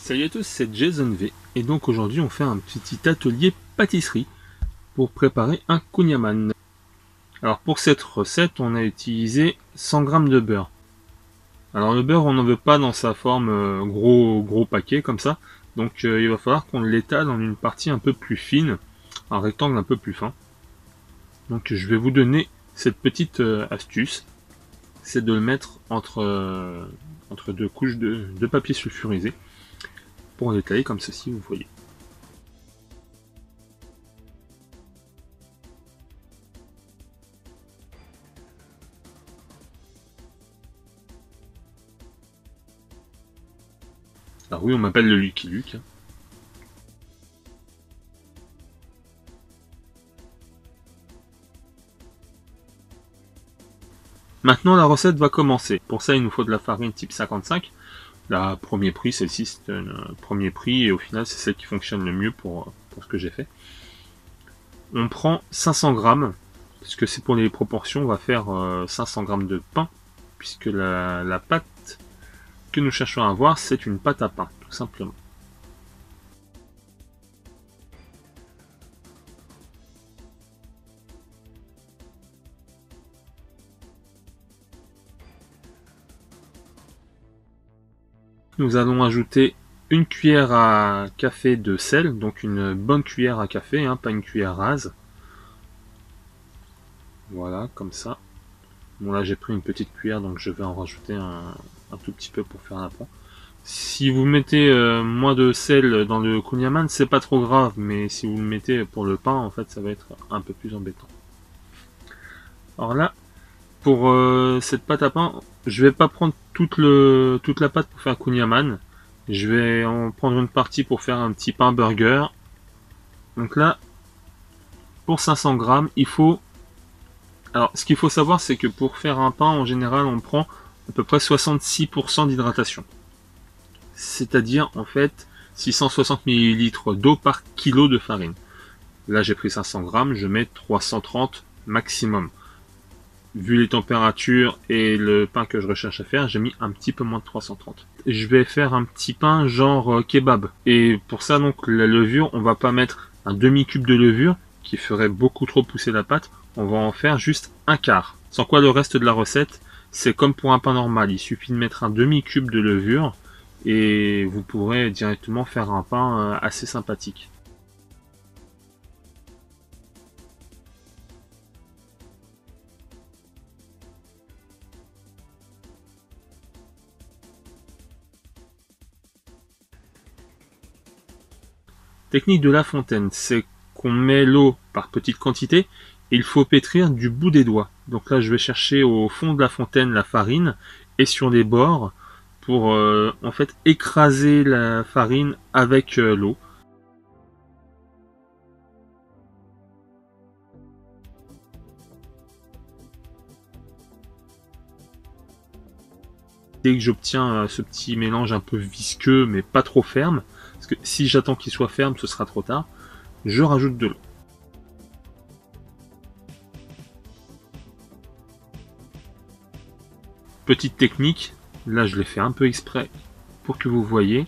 Salut à tous, c'est Jason V et donc aujourd'hui on fait un petit atelier pâtisserie pour préparer un kouign-amann. Alors pour cette recette on a utilisé 100 g de beurre. Alors le beurre on n'en veut pas dans sa forme gros paquet comme ça, donc il va falloir qu'on l'étale en une partie un peu plus fine, un rectangle un peu plus fin. Donc je vais vous donner cette petite astuce, c'est de le mettre entre deux couches de papier sulfurisé pour l'étaler comme ceci, vous voyez. Alors oui, on m'appelle le Lucky Luke. Maintenant, la recette va commencer. Pour ça, il nous faut de la farine type 55. La premier prix, celle-ci, c'est un premier prix et au final, c'est celle qui fonctionne le mieux pour ce que j'ai fait. On prend 500 grammes, parce que c'est pour les proportions, on va faire 500 grammes de pain, puisque la pâte que nous cherchons à avoir, c'est une pâte à pain, tout simplement. Nous allons ajouter une cuillère à café de sel, donc une bonne cuillère à café, hein, pas une cuillère rase. Voilà, comme ça. Bon là j'ai pris une petite cuillère, donc je vais en rajouter un tout petit peu pour faire un apprend. Si vous mettez moins de sel dans le kouign-amann, c'est pas trop grave, mais si vous le mettez pour le pain, en fait ça va être un peu plus embêtant. Alors là, pour cette pâte à pain, je vais pas prendre toute la pâte pour faire kouign-amann. Je vais en prendre une partie pour faire un petit pain burger. Donc là, pour 500 grammes, il faut... Alors, ce qu'il faut savoir, c'est que pour faire un pain, en général, on prend à peu près 66% d'hydratation. C'est-à-dire, en fait, 660 ml d'eau par kilo de farine. Là, j'ai pris 500 grammes, je mets 330 maximum. Vu les températures et le pain que je recherche à faire, j'ai mis un petit peu moins de 330. Je vais faire un petit pain genre kebab. Et pour ça, donc, la levure, on va pas mettre un demi-cube de levure qui ferait beaucoup trop pousser la pâte. On va en faire juste un quart. Sans quoi, le reste de la recette, c'est comme pour un pain normal. Il suffit de mettre un demi-cube de levure et vous pourrez directement faire un pain assez sympathique. Technique de La Fontaine, c'est qu'on met l'eau par petite quantité et il faut pétrir du bout des doigts. Donc là, je vais chercher au fond de la fontaine la farine et sur les bords pour en fait écraser la farine avec l'eau. Dès que j'obtiens ce petit mélange un peu visqueux mais pas trop ferme, parce que si j'attends qu'il soit ferme, ce sera trop tard, je rajoute de l'eau. Petite technique, là je l'ai fait un peu exprès pour que vous voyez.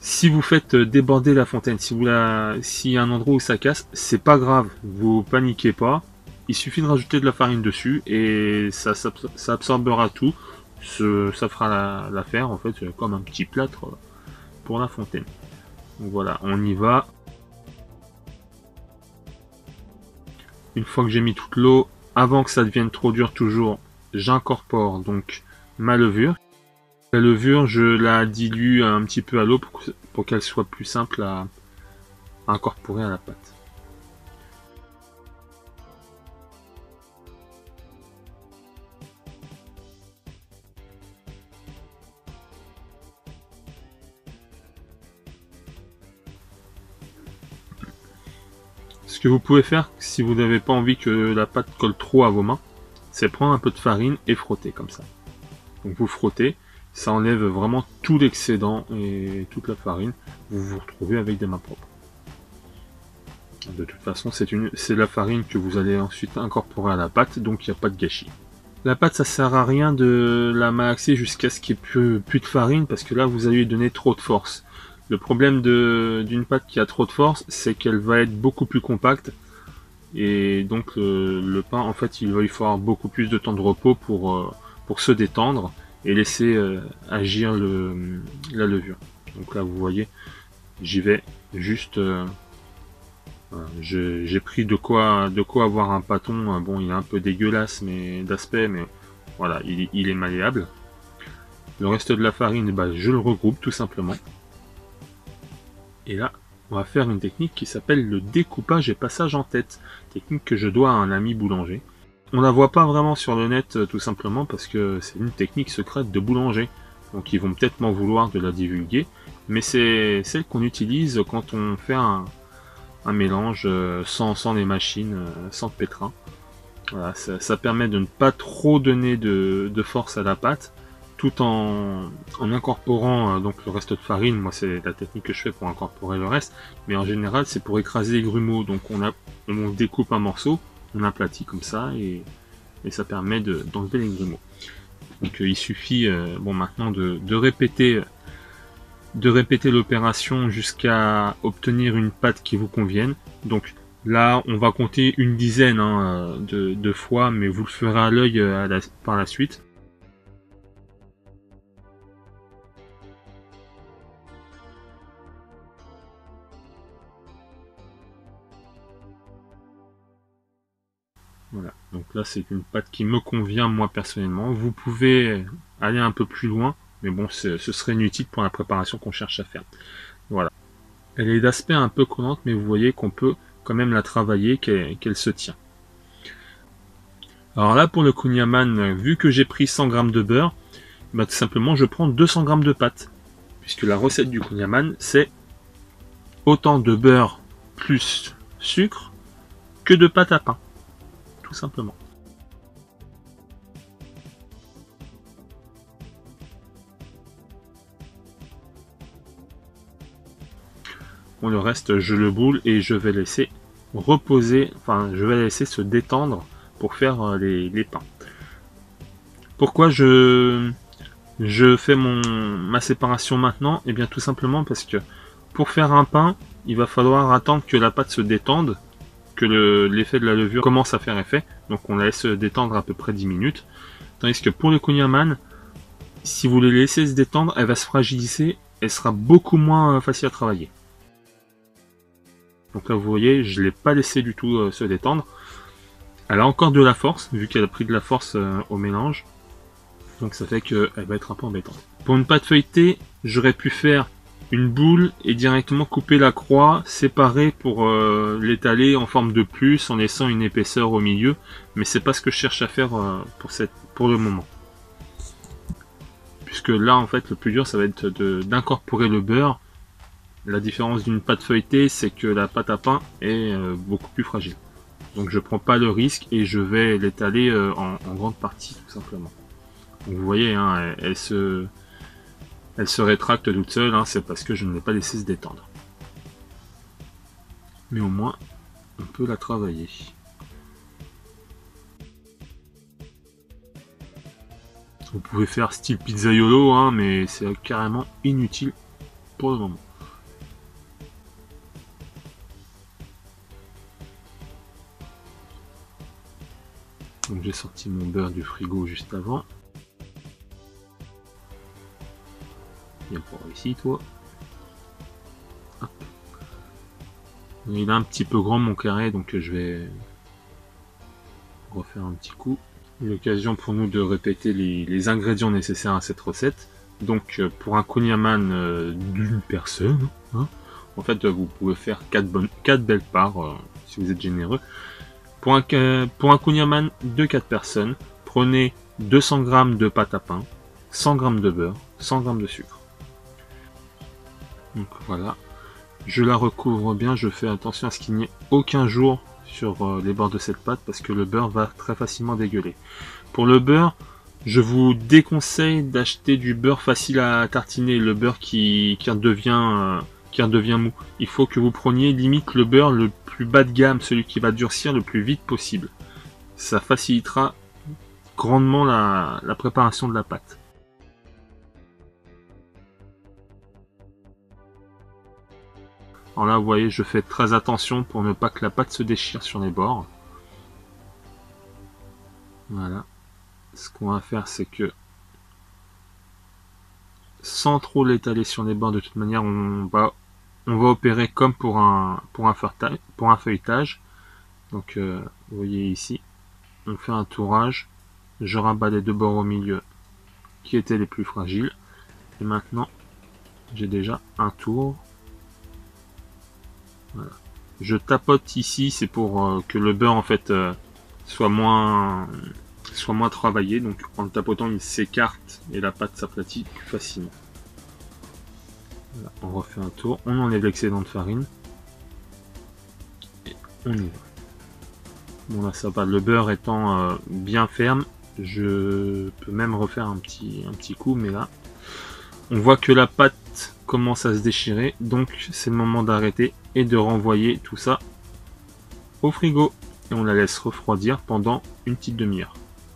Si vous faites déborder la fontaine, s'il y a un endroit où ça casse, c'est pas grave, vous paniquez pas. Il suffit de rajouter de la farine dessus et ça absorbera tout. Ça fera l'affaire en fait, comme un petit plâtre pour la fontaine. Donc voilà, on y va. Une fois que j'ai mis toute l'eau, avant que ça devienne trop dur toujours, j'incorpore donc ma levure. La levure, je la dilue un petit peu à l'eau pour qu'elle soit plus simple à incorporer à la pâte. Ce que vous pouvez faire, si vous n'avez pas envie que la pâte colle trop à vos mains, c'est prendre un peu de farine et frotter comme ça. Donc vous frottez, ça enlève vraiment tout l'excédent et toute la farine. Vous vous retrouvez avec des mains propres. De toute façon, c'est la farine que vous allez ensuite incorporer à la pâte, donc il n'y a pas de gâchis. La pâte, ça sert à rien de la malaxer jusqu'à ce qu'il n'y ait plus de farine, parce que là, vous allez lui donner trop de force. Le problème d'une pâte qui a trop de force, c'est qu'elle va être beaucoup plus compacte, et donc le pain, en fait, il va lui falloir beaucoup plus de temps de repos pour se détendre et laisser agir la levure. Donc là, vous voyez, j'y vais juste... j'ai pris de quoi avoir un pâton. Bon, il est un peu dégueulasse d'aspect, mais voilà, il est malléable. Le reste de la farine, bah, je le regroupe tout simplement. Et là, on va faire une technique qui s'appelle le découpage et passage en tête. Technique que je dois à un ami boulanger. On la voit pas vraiment sur le net tout simplement parce que c'est une technique secrète de boulanger. Donc ils vont peut-être m'en vouloir de la divulguer. Mais c'est celle qu'on utilise quand on fait un mélange sans les machines, sans le pétrin. Voilà, ça permet de ne pas trop donner de force à la pâte, tout en incorporant donc le reste de farine. Moi, c'est la technique que je fais pour incorporer le reste, mais en général, c'est pour écraser les grumeaux. Donc on découpe un morceau, on aplatit comme ça, et ça permet d'enlever les grumeaux. Donc il suffit bon maintenant de répéter l'opération jusqu'à obtenir une pâte qui vous convienne. Donc là, on va compter une dizaine de fois, mais vous le ferez à l'œil par la suite. Voilà, donc là c'est une pâte qui me convient moi personnellement. Vous pouvez aller un peu plus loin, mais bon, ce serait inutile pour la préparation qu'on cherche à faire. Voilà. Elle est d'aspect un peu collante, mais vous voyez qu'on peut quand même la travailler, qu'elle se tient. Alors là, pour le kouign-amann, vu que j'ai pris 100 g de beurre, bah, tout simplement, je prends 200 g de pâte. Puisque la recette du kouign-amann, c'est autant de beurre plus sucre que de pâte à pain. Tout simplement. Bon, le reste, je le boule et je vais laisser reposer, enfin, je vais laisser se détendre pour faire les pains. Pourquoi je fais ma séparation maintenant? Et bien tout simplement parce que pour faire un pain, il va falloir attendre que la pâte se détende, que l'effet de la levure commence à faire effet. Donc on la laisse détendre à peu près 10 minutes. Tandis que pour le kouign-amann, si vous les laissez se détendre, elle va se fragiliser, elle sera beaucoup moins facile à travailler. Donc là vous voyez, je ne l'ai pas laissé du tout se détendre. Elle a encore de la force, vu qu'elle a pris de la force au mélange. Donc ça fait qu'elle va être un peu embêtante. Pour une pâte feuilletée, j'aurais pu faire une boule et directement couper la croix, séparer pour l'étaler en forme de plus, en laissant une épaisseur au milieu. Mais c'est pas ce que je cherche à faire pour le moment. Puisque là, en fait, le plus dur, ça va être d'incorporer le beurre. La différence d'une pâte feuilletée, c'est que la pâte à pain est beaucoup plus fragile. Donc je prends pas le risque et je vais l'étaler en grande partie, tout simplement. Donc vous voyez, hein, elle se rétracte toute seule, hein, c'est parce que je ne l'ai pas laissé se détendre. Mais au moins, on peut la travailler. Vous pouvez faire style pizzaiolo, hein, mais c'est carrément inutile pour le moment. Donc j'ai sorti mon beurre du frigo juste avant. Viens par ici, toi. Hop. Il est un petit peu grand mon carré, donc je vais refaire un petit coup. L'occasion pour nous de répéter les ingrédients nécessaires à cette recette. Donc pour un kouign-amann d'une personne, hein, en fait vous pouvez faire 4 belles parts si vous êtes généreux. Pour un kouign-amann de 4 personnes, prenez 200 g de pâte à pain, 100 g de beurre, 100 g de sucre. Donc voilà, je la recouvre bien, je fais attention à ce qu'il n'y ait aucun jour sur les bords de cette pâte parce que le beurre va très facilement dégueuler. Pour le beurre, je vous déconseille d'acheter du beurre facile à tartiner, le beurre qui redevient mou. Il faut que vous preniez limite le beurre le plus bas de gamme, celui qui va durcir le plus vite possible. Ça facilitera grandement la préparation de la pâte. Alors là, vous voyez, je fais très attention pour ne pas que la pâte se déchire sur les bords. Voilà. Ce qu'on va faire, c'est que sans trop l'étaler sur les bords, de toute manière, on va opérer comme pour un feuilletage. Donc, vous voyez ici, on fait un tourage. Je rabats les deux bords au milieu qui étaient les plus fragiles. Et maintenant, j'ai déjà un tour. Voilà. Je tapote ici, c'est pour que le beurre en fait soit moins travaillé. Donc en le tapotant, il s'écarte et la pâte s'aplatit plus facilement. Voilà, on refait un tour, on enlève l'excédent de farine et on y va. Bon là ça va, le beurre étant bien ferme, je peux même refaire un petit coup, mais là on voit que la pâte commence à se déchirer, donc c'est le moment d'arrêter et de renvoyer tout ça au frigo et on la laisse refroidir pendant une petite demi-heure.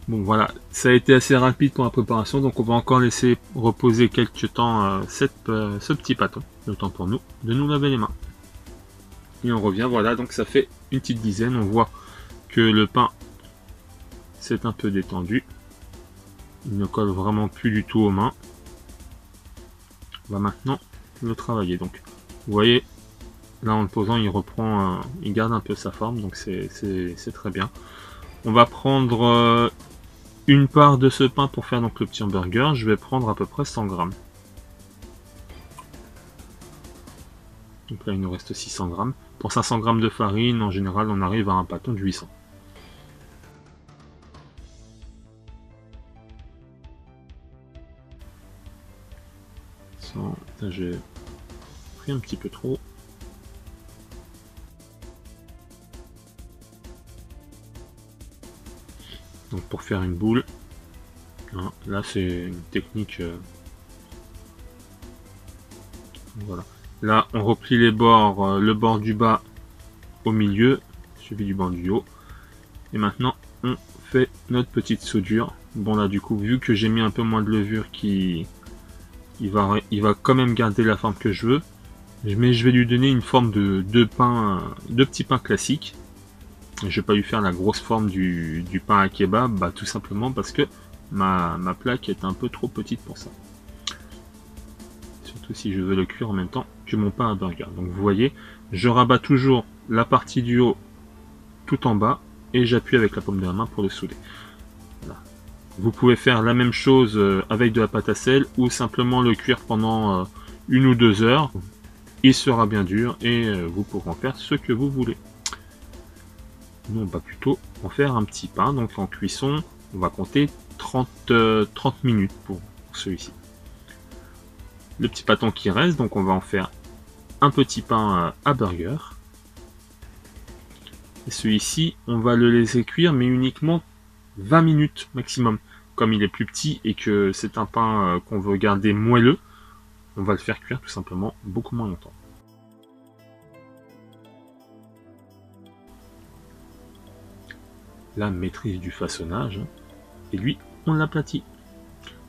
Bon voilà, ça a été assez rapide pour la préparation, donc on va encore laisser reposer quelques temps ce petit pâton, le temps pour nous de nous laver les mains. Et on revient, voilà, donc ça fait une petite dizaine, on voit que le pain s'est un peu détendu, il ne colle vraiment plus du tout aux mains. On va maintenant le travailler, donc vous voyez, là en le posant il reprend, il garde un peu sa forme, donc c'est très bien. On va prendre une part de ce pain pour faire donc le petit hamburger. Je vais prendre à peu près 100 grammes. Donc là il nous reste 600 grammes. Pour 500 grammes de farine, en général on arrive à un pâton de 800. J'ai pris un petit peu trop. Donc pour faire une boule, hein, là c'est une technique. Voilà. Là on replie les bords, le bord du bas au milieu, suivi du bord du haut. Et maintenant on fait notre petite soudure. Bon là du coup vu que j'ai mis un peu moins de levure il va quand même garder la forme que je veux. Mais je vais lui donner une forme de petit pain classique. Je vais pas lui faire la grosse forme du pain à kebab, bah, tout simplement parce que ma plaque est un peu trop petite pour ça. Surtout si je veux le cuire en même temps que mon pain à burger. Donc vous voyez, je rabats toujours la partie du haut tout en bas et j'appuie avec la paume de la main pour le souder. Voilà. Vous pouvez faire la même chose avec de la pâte à sel ou simplement le cuire pendant 1 ou 2 heures. Il sera bien dur et vous pourrez en faire ce que vous voulez. Nous on va plutôt en faire un petit pain, donc en cuisson on va compter 30 minutes pour celui-ci. Le petit pâton qui reste, donc on va en faire un petit pain à burger. Et celui-ci on va le laisser cuire mais uniquement 20 minutes maximum. Comme il est plus petit et que c'est un pain qu'on veut garder moelleux, on va le faire cuire tout simplement beaucoup moins longtemps. La maîtrise du façonnage, et lui on l'aplatit.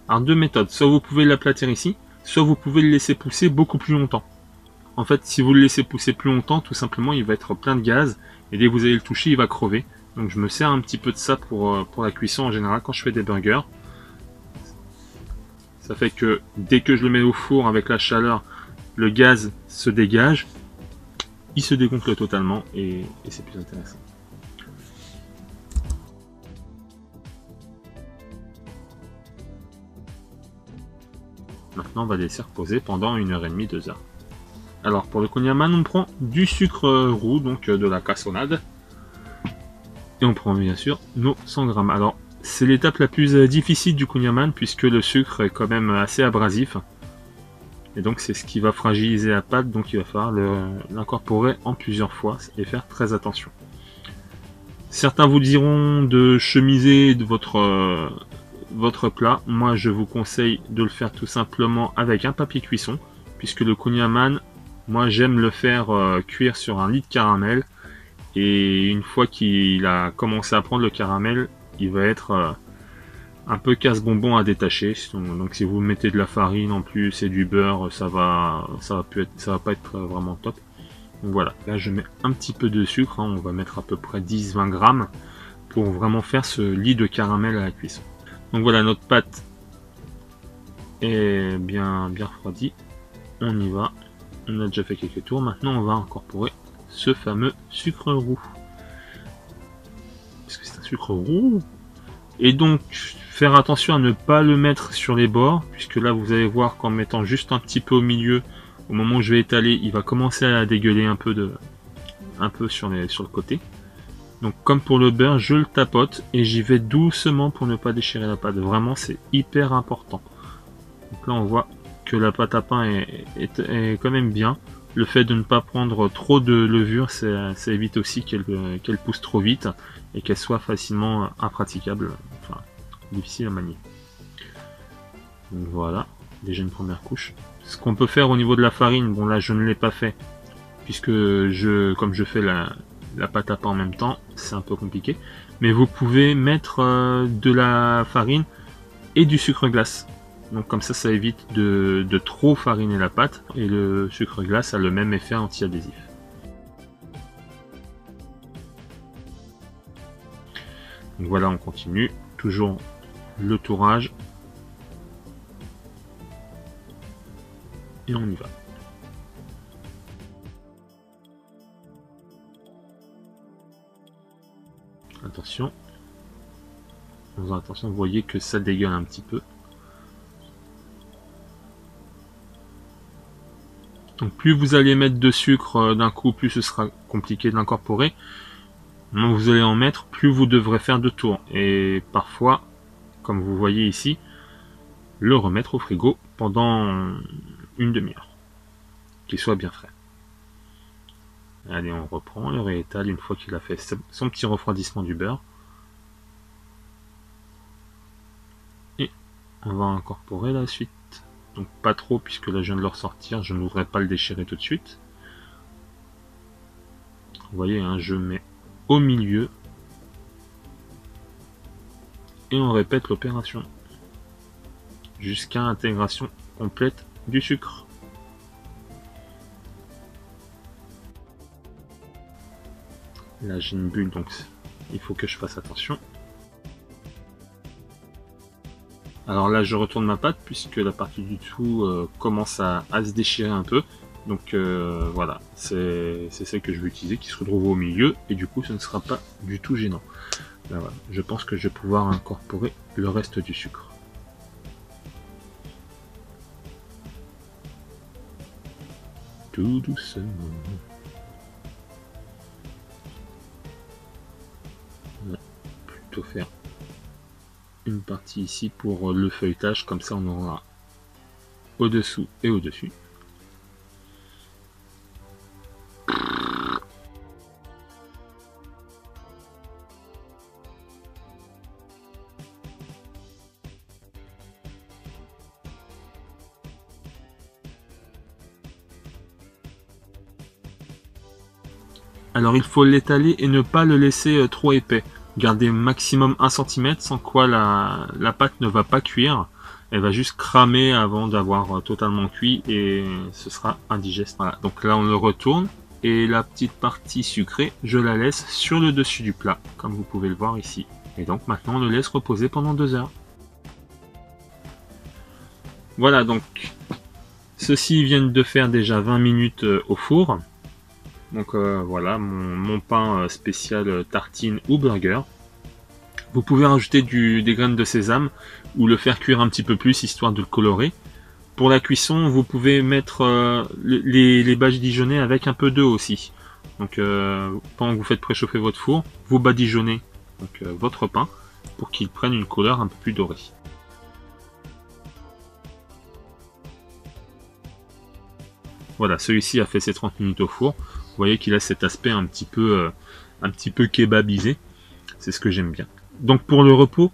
Alors deux méthodes, soit vous pouvez l'aplatir ici, soit vous pouvez le laisser pousser beaucoup plus longtemps. En fait si vous le laissez pousser plus longtemps, tout simplement il va être plein de gaz et dès que vous allez le toucher il va crever. Donc je me sers un petit peu de ça pour la cuisson en général quand je fais des burgers. Ça fait que dès que je le mets au four avec la chaleur, le gaz se dégage, il se dégonfle totalement et c'est plus intéressant. Maintenant on va laisser reposer pendant 1h30, 2 heures. Alors pour le kouign-amann on prend du sucre roux, donc de la cassonade. Et on prend bien sûr nos 100 grammes. Alors c'est l'étape la plus difficile du kouign-amann puisque le sucre est quand même assez abrasif. Et donc c'est ce qui va fragiliser la pâte, donc il va falloir l'incorporer en plusieurs fois et faire très attention. Certains vous diront de chemiser de votre plat. Moi je vous conseille de le faire tout simplement avec un papier cuisson, puisque le kouign-amann, moi j'aime le faire cuire sur un lit de caramel, et une fois qu'il a commencé à prendre le caramel, il va être un peu casse-bonbon à détacher. Donc si vous mettez de la farine en plus et du beurre, ça va pas être vraiment top. Donc voilà, là je mets un petit peu de sucre, hein. On va mettre à peu près 10-20 grammes pour vraiment faire ce lit de caramel à la cuisson. Donc voilà, notre pâte est bien refroidie. On y va. On a déjà fait quelques tours. Maintenant, on va incorporer ce fameux sucre roux. Parce que c'est un sucre roux. Et donc, faire attention à ne pas le mettre sur les bords, puisque là, vous allez voir qu'en mettant juste un petit peu au milieu, au moment où je vais étaler, il va commencer à dégueuler un peu sur le côté. Donc, comme pour le beurre, je le tapote et j'y vais doucement pour ne pas déchirer la pâte. Vraiment, c'est hyper important. Donc là, on voit que la pâte à pain est quand même bien. Le fait de ne pas prendre trop de levure, ça évite aussi qu'elle pousse trop vite et qu'elle soit facilement impraticable, enfin difficile à manier. Donc voilà, déjà une première couche. Ce qu'on peut faire au niveau de la farine, bon là je ne l'ai pas fait, puisque comme je fais la pâte à pain en même temps, c'est un peu compliqué. Mais vous pouvez mettre de la farine et du sucre glace. Donc comme ça évite de trop fariner la pâte, et le sucre glace a le même effet anti-adhésif. Donc voilà, on continue, toujours le tourage, et on y va. Attention, en faisant attention, vous voyez que ça dégueule un petit peu. Donc plus vous allez mettre de sucre d'un coup, plus ce sera compliqué de l'incorporer. Moins vous allez en mettre, plus vous devrez faire de tours. Et parfois, comme vous voyez ici, le remettre au frigo pendant une demi-heure. Qu'il soit bien frais. Allez, on reprend, le réétale une fois qu'il a fait son petit refroidissement du beurre. Et on va incorporer la suite. Donc pas trop, puisque là je viens de le ressortir, je ne voudrais pas le déchirer tout de suite. Vous voyez, hein, je mets au milieu et on répète l'opération jusqu'à intégration complète du sucre. Là j'ai une bulle, donc il faut que je fasse attention. Alors là je retourne ma pâte puisque la partie du dessous commence à se déchirer un peu. Donc voilà, c'est celle que je vais utiliser qui se retrouve au milieu, et du coup ce ne sera pas du tout gênant. Là, voilà. Je pense que je vais pouvoir incorporer le reste du sucre. Tout doucement. On va plutôt faire une partie ici pour le feuilletage, comme ça on aura au-dessous et au-dessus. Alors il faut l'étaler et ne pas le laisser trop épais. Gardez maximum 1 cm, sans quoi la pâte ne va pas cuire. Elle va juste cramer avant d'avoir totalement cuit et ce sera indigeste. Voilà, donc là on le retourne et la petite partie sucrée, je la laisse sur le dessus du plat, comme vous pouvez le voir ici. Et donc maintenant on le laisse reposer pendant 2 heures. Voilà, donc ceux-ci viennent de faire déjà 20 minutes au four. Donc voilà, mon pain spécial tartine ou burger. Vous pouvez rajouter des graines de sésame ou le faire cuire un petit peu plus, histoire de le colorer. Pour la cuisson, vous pouvez mettre les badigeonner avec un peu d'eau aussi. Donc pendant que vous faites préchauffer votre four, vous badigeonnez donc, votre pain pour qu'il prenne une couleur un peu plus dorée. Voilà, celui-ci a fait ses 30 minutes au four. Vous voyez qu'il a cet aspect un petit peu kebabisé. C'est ce que j'aime bien. Donc pour le repos,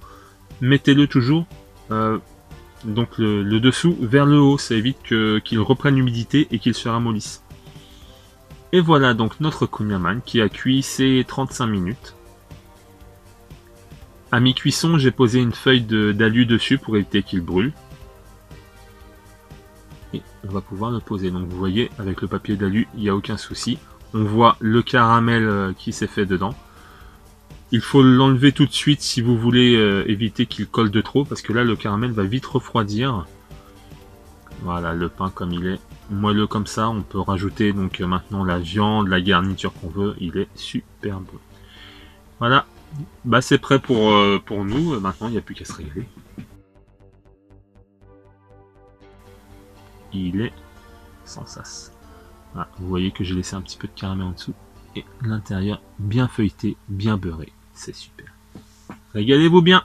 mettez-le toujours donc le dessous vers le haut. Ça évite qu'il reprenne l'humidité et qu'il se ramollisse. Et voilà donc notre kouign-amann qui a cuit ses 35 minutes. À mi-cuisson, j'ai posé une feuille d'alu dessus pour éviter qu'il brûle. Et on va pouvoir le poser. Donc vous voyez, avec le papier d'alu, il n'y a aucun souci. On voit le caramel qui s'est fait dedans. Il faut l'enlever tout de suite si vous voulez éviter qu'il colle de trop, parce que là le caramel va vite refroidir. Voilà, le pain comme il est moelleux comme ça, on peut rajouter donc maintenant la viande, la garniture qu'on veut, il est super bon. Voilà, bah c'est prêt pour nous, maintenant il n'y a plus qu'à se régaler. Il est sans sas. Voilà, vous voyez que j'ai laissé un petit peu de caramel en dessous, et l'intérieur bien feuilleté, bien beurré, c'est super. Régalez-vous bien!